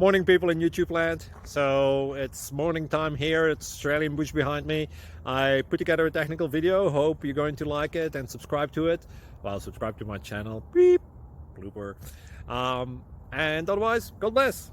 Morning, people in YouTube land. So it's morning time here. It's Australian bush behind me. I put together a technical video. Hope you're going to like it and subscribe to it. Well, subscribe to my channel. Beep. Blooper. And otherwise, God bless.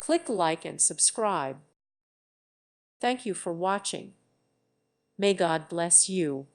Click like and subscribe. Thank you for watching. May God bless you.